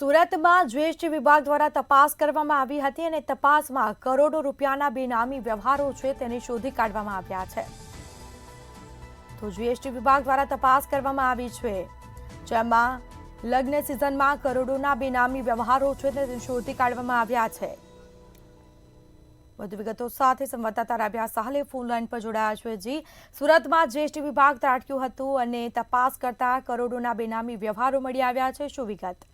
સુરતમાં જીએસટી વિભાગ દ્વારા તપાસ કરવામાં આવી હતી અને તપાસમાં કરોડો રૂપિયાના બેનામી વ્યવહારો છે તેને શોધી કાઢવામાં આવ્યા છે। તો જીએસટી વિભાગ દ્વારા તપાસ કરવામાં આવી છે, જેમાં લગ્ન સિઝનમાં કરોડોના બેનામી વ્યવહારો છે તેને શોધી કાઢવામાં આવ્યા છે। વધુ વિગતો સાથે સંવાદદાતા રાબિયા સાહલે ફોન લાઈન પર જોડાયા છે। જી, સુરતમાં જીએસટી વિભાગ ત્રાટક્યું હતું અને તપાસ કરતા કરોડોના બેનામી વ્યવહારો મળી આવ્યા છે, શું વિગત?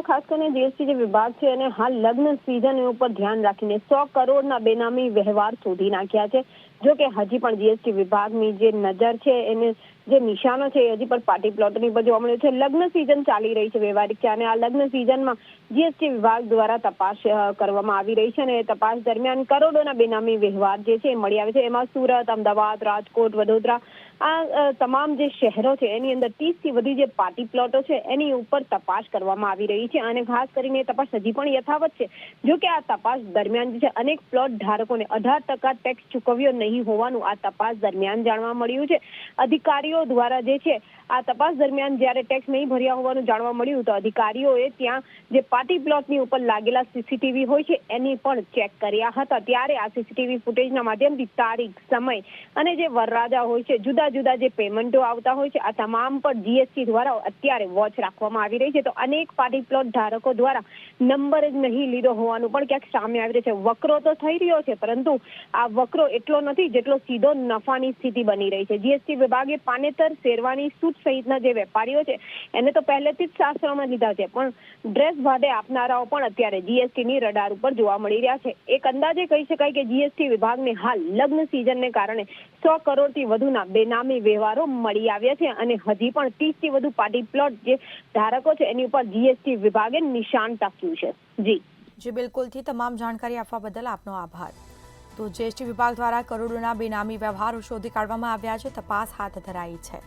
ખાસ કરીને જીએસટી જે વિભાગ છે અને હાલ લગ્ન સિઝન ઉપર ધ્યાન રાખીને 100 કરોડના બેનામી વ્યવહાર શોધી નાખ્યા છે। જો કે હજી પણ જીએસટી વિભાગની જે નજર છે એને જે નિશાનો છે હજી પણ પાર્ટી પ્લોટની પર જોવા મળ્યું છે। લગ્ન સિઝન ચાલી રહી છે, વ્યવહારિક છે, અને આ લગ્ન સિઝનમાં જીએસટી વિભાગ દ્વારા તપાસ કરવામાં આવી રહી છે અને તપાસ દરમિયાન કરોડોના બેનામી વ્યવહાર જે છે એ મળી આવે છે। એમાં સુરત, અમદાવાદ, રાજકોટ, વડોદરા આ તમામ જે શહેરો છે એની અંદર 30થી વધુ જે પાર્ટી પ્લોટો છે એની ઉપર તપાસ કરવામાં આવી રહી છે અને ખાસ કરીને તપાસ હજી પણ યથાવત છે। જો કે આ તપાસ દરમિયાન જે છે અનેક પ્લોટ ધારકોને 18% ટેક્સ ચૂકવ્યો નહીં હોવાનું આ તપાસ દરમિયાન જાણવા મળ્યું છે। અધિકારીઓ દ્વારા જે છે આ તપાસ દરમિયાન જ્યારે ટેક્સ નહીં ભર્યા હોવાનું જાણવા મળ્યું તો અધિકારીઓએ ત્યાં જે પાર્ટી પ્લોટની ઉપર લાગેલા સીસીટીવી હોય છે એની પણ ચેક કર્યા હતા। ત્યારે આ સીસીટીવી ફૂટેજના માધ્યમથી તારીખ, સમય અને જે વરરાજા હોય છે, જુદા જુદા જે પેમેન્ટો આવતા હોય છે, આ તમામ પર જીએસટી દ્વારા અત્યારે વોચ રાખવામાં આવી રહી છે। તો અનેક પાર્ટી પ્લોટ ધારકો દ્વારા નંબર જ નહીં લીધો હોવાનું પણ ક્યાંક સામે આવી રહ્યું છે। વકરો તો થઈ રહ્યો છે, પરંતુ આ વકરો એટલો નથી જેટલો સીધો નફાની સ્થિતિ બની રહી છે। જીએસટી વિભાગે પાનેતર, શેરવાની, સૂટ સહિતના જે વેપારીઓ છે એને તો પહેલેથી જ શાસ્ત્રમાં લીધા છે, પણ ડ્રેસ ભાડે આપનારાઓ પણ અત્યારે જીએસટીની રડાર ઉપર જોવા મળી રહ્યા છે। એક અંદાજે કહી શકાય કે જીએસટી વિભાગને હાલ લગ્ન સિઝનને કારણે 100 કરોડથી વધુના બેનામી વ્યવહારો મળી આવ્યા છે અને હજી પણ 30થી વધુ પાર્ટી પ્લોટ જે ધારકો છે એની ઉપર જીએસટી વિભાગે નિશાન તાક્યું છે। જી બિલકુલથી તમામ જાણકારી આપવા બદલ આપનો આભાર। તો જીએસટી વિભાગ દ્વારા કરોડોના બેનામી વ્યવહારો શોધી કાઢવામાં આવ્યા છે, તપાસ હાથ ધરાઈ છે।